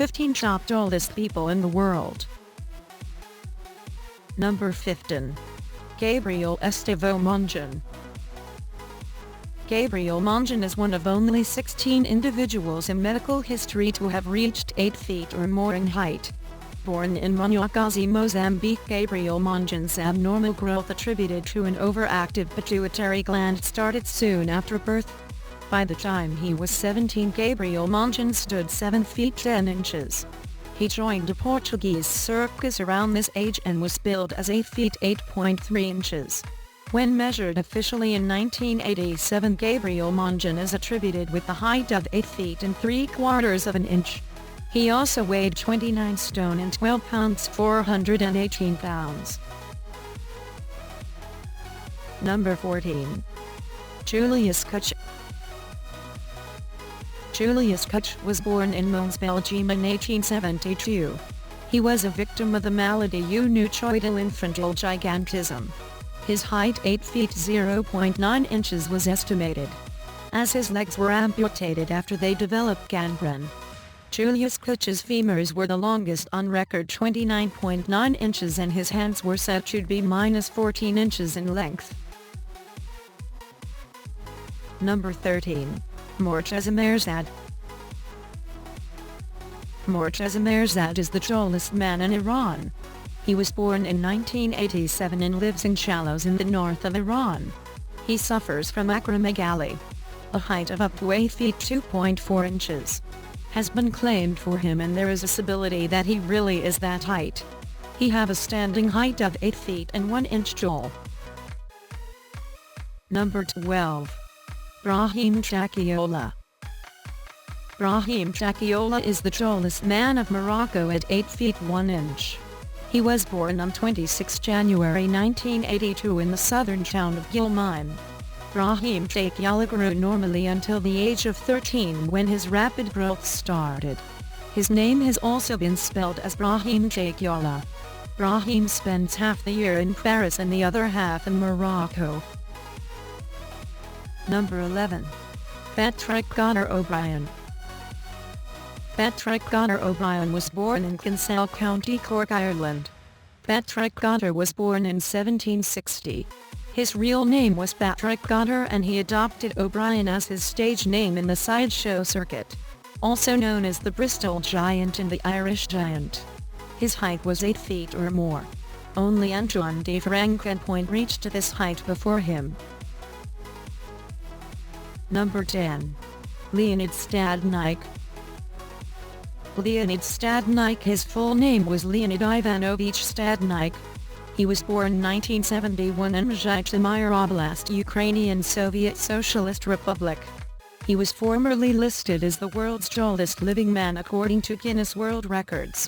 15 top tallest people in the world. Number 15. Gabriel Estevo Monjan. Gabriel Monjan is one of only 16 individuals in medical history to have reached 8 feet or more in height. Born in Monhogazi, Mozambique, Gabriel Monjan's abnormal growth attributed to an overactive pituitary gland started soon after birth. By the time he was 17, Gabriel Monjan stood 7 feet 10 inches. He joined a Portuguese circus around this age and was billed as 8 feet 8.3 inches. When measured officially in 1987, Gabriel Monjan is attributed with the height of 8 feet and 3/4 of an inch. He also weighed 29 stone and 12 pounds 418 pounds. Number 14. Julius Kuch. Julius Kuch was born in Mons, Belgium in 1872. He was a victim of the malady unuchoidal infantile gigantism. His height 8 feet 0.9 inches was estimated, as his legs were amputated after they developed gangrene. Julius Kuch's femurs were the longest on record, 29.9 inches, and his hands were said to be -14 inches in length. Number 13. Mortaza. Mortaza is the tallest man in Iran. He was born in 1987 and lives in Chalos in the north of Iran. He suffers from acromegaly. A height of up to 8 feet 2.4 inches has been claimed for him, and there is a possibility that he really is that height. He have a standing height of 8 feet and 1 inch tall. Number 12. Brahim Chakiola. Brahim Chakiola is the tallest man of Morocco at 8 feet 1 inch. He was born on 26 January 1982 in the southern town of Gilmine. Brahim Chakiola grew normally until the age of 13, when his rapid growth started. His name has also been spelled as Brahim Chakiola. Brahim spends half the year in Paris and the other half in Morocco. Number 11. Patrick Connor O'Brien. Patrick Connor O'Brien was born in Kinsale, County Cork, Ireland. Patrick Connor was born in 1760. His real name was Patrick Connor, and he adopted O'Brien as his stage name in the sideshow circuit, also known as the Bristol Giant and the Irish Giant. His height was 8 feet or more. Only Antoine de Frankenpoint reached this height before him. Number 10. Leonid Stadnik. Leonid Stadnik, his full name was Leonid Ivanovich Stadnik. He was born 1971 in Zhytomyr Oblast, Ukrainian Soviet Socialist Republic. He was formerly listed as the world's tallest living man according to Guinness World Records.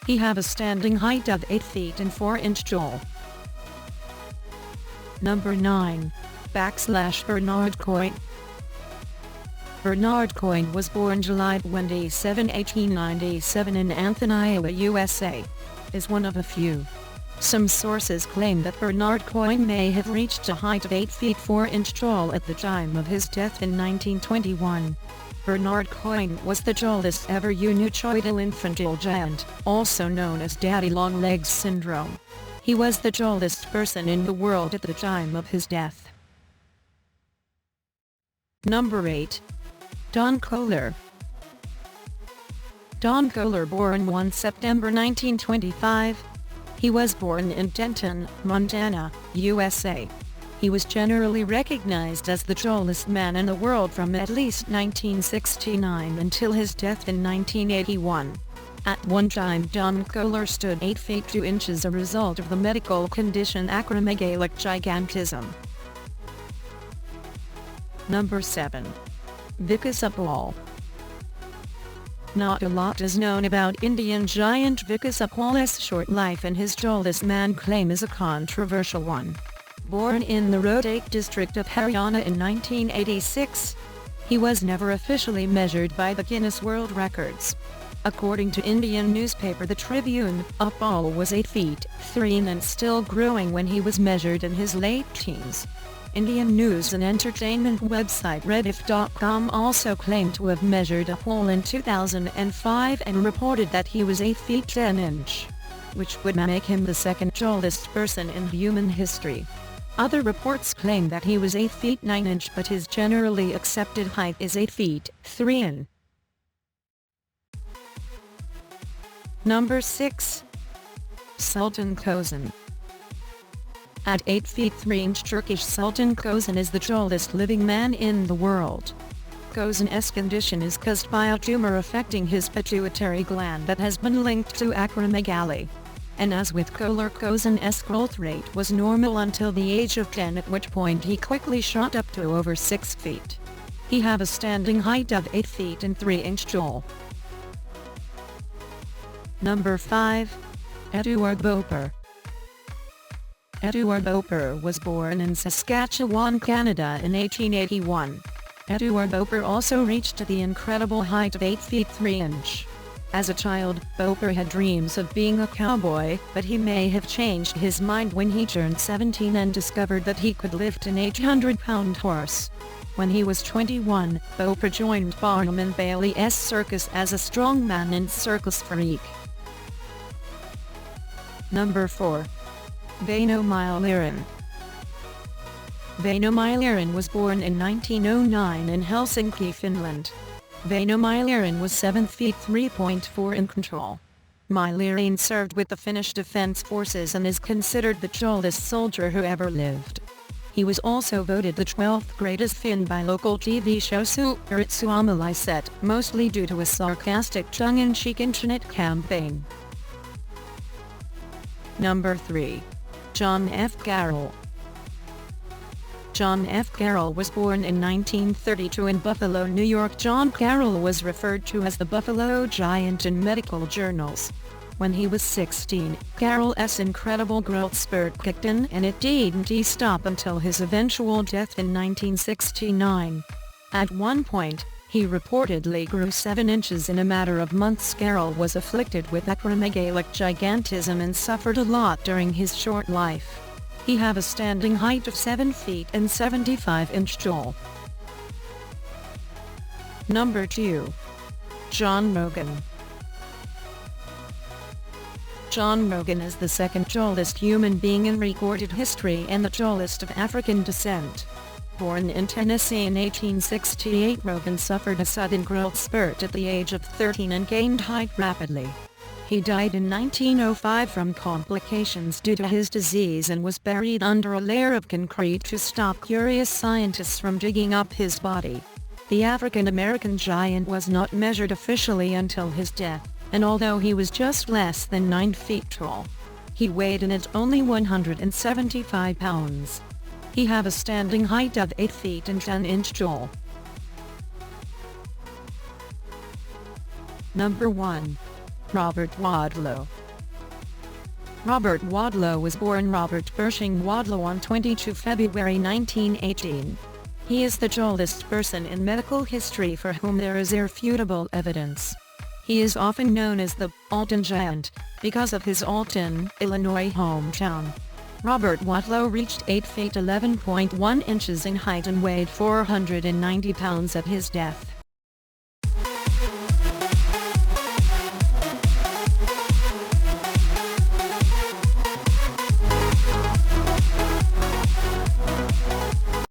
He have a standing height of 8 feet and 4 inch tall. Number 9. Bernard Coyne. Bernard Coyne was born July 27, 1897 in Anthony, Iowa, USA. Is one of a few. Some sources claim that Bernard Coyne may have reached a height of 8 feet 4 inch tall at the time of his death in 1921. Bernard Coyne was the tallest ever unuchoidal infantile giant, also known as daddy long legs syndrome. He was the tallest person in the world at the time of his death. Number 8. Don Kohler. Don Kohler, born 1 September 1925. He was born in Denton, Montana, USA. He was generally recognized as the tallest man in the world from at least 1969 until his death in 1981. At one time, Don Kohler stood 8 feet 2 inches, a result of the medical condition acromegalic gigantism. Number 7. Vikas Upal. Not a lot is known about Indian giant Vikas Upal's short life, and his tallest man claim is a controversial one. Born in the Rohtak district of Haryana in 1986, he was never officially measured by the Guinness World Records. According to Indian newspaper The Tribune, Upal was 8 feet 3 and still growing when he was measured in his late teens. Indian news and entertainment website Rediff.com also claimed to have measured a pole in 2005 and reported that he was 8 feet 10 inches, which would make him the second tallest person in human history. Other reports claim that he was 8 feet 9 inches, but his generally accepted height is 8 feet 3 inches. Number 6. Sultan Kozan. At 8 feet 3 inches, Turkish Sultan Kozan is the tallest living man in the world. Kozan's condition is caused by a tumor affecting his pituitary gland that has been linked to acromegaly. And as with Kohler, Kozan's growth rate was normal until the age of 10, at which point he quickly shot up to over 6 feet. He have a standing height of 8 feet and 3 inches tall. Number 5. Edouard Beaupre. Edouard Beaupre was born in Saskatchewan, Canada in 1881. Edouard Beaupre also reached the incredible height of 8 feet 3 inches. As a child, Beaupre had dreams of being a cowboy, but he may have changed his mind when he turned 17 and discovered that he could lift an 800-pound horse. When he was 21, Beaupre joined Barnum and Bailey's circus as a strongman and circus freak. Number 4. Väinö Myllynen. Väinö Myllynen was born in 1909 in Helsinki, Finland. Väinö Myllynen was 7 feet 3.4 inches tall. Myllynen served with the Finnish Defense Forces and is considered the tallest soldier who ever lived. He was also voted the 12th greatest Finn by local TV show Suuret Suomalaiset, mostly due to a sarcastic tongue-in-cheek internet campaign. Number 3. John F. Carroll. John F. Carroll was born in 1932 in Buffalo, New York. John Carroll was referred to as the Buffalo Giant in medical journals. When he was 16, Carroll's incredible growth spurt kicked in, and it didn't stop until his eventual death in 1969. At one point, he reportedly grew 7 inches in a matter of months. Carroll was afflicted with acromegalic gigantism and suffered a lot during his short life. He have a standing height of 7 feet and 75 inches tall. Number 2. John Rogan. John Rogan is the second tallest human being in recorded history and the tallest of African descent. Born in Tennessee in 1868, Rogan suffered a sudden growth spurt at the age of 13 and gained height rapidly. He died in 1905 from complications due to his disease and was buried under a layer of concrete to stop curious scientists from digging up his body. The African-American giant was not measured officially until his death, and although he was just less than 9 feet tall, he weighed in at only 175 pounds. He have a standing height of 8 feet and 10 inches tall. Number 1. Robert Wadlow. Robert Wadlow was born Robert Pershing Wadlow on 22 February 1918. He is the tallest person in medical history for whom there is irrefutable evidence. He is often known as the Alton Giant because of his Alton, Illinois hometown. Robert Wadlow reached 8 feet 11.1 inches in height and weighed 490 pounds at his death.